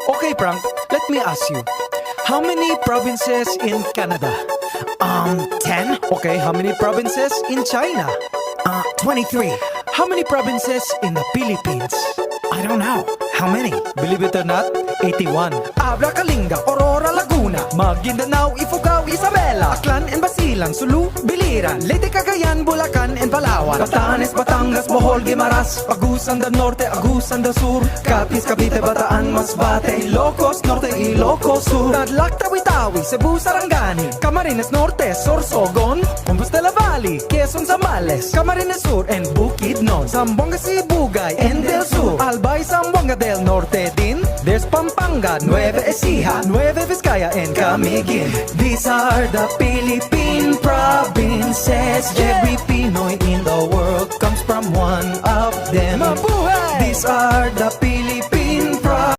Okay, Frank, let me ask you. How many provinces in Canada? 10? Okay, how many provinces in China? 23. How many provinces in the Philippines? I don't know. How many? Believe it or not, 81. Abra, Kalinga, Aurora, Laguna, Maguindanao, Ifugao, Isabela, Aklan and Basilan, Sulu, Biliran, Leyte, Cagayan, Bulacan and Palawan, Batanes, Batangas, Bohol, Guimaras, Agusan del Norte, Agusan del Sur, Capiz, Cavite, Bataan, Masbate, Ilocos Norte, Ilocos Sur, Tadlac, Tawi-Tawi, Cebu, Sarangani, Camarines Norte, Sorsogon, Compostela Valley, Quezon, Zambales, Camarines Sur and Bukidnon, Zamboanga, Sibugay and Del Sur, Albay, Zamboanga del Norte din, there's Pampanga, Nueva Ecija, Nueva Vizcaya and Camiguin. These are the Philippine provinces. Every Pinoy in the world comes from one of them. Mabuhay! These are the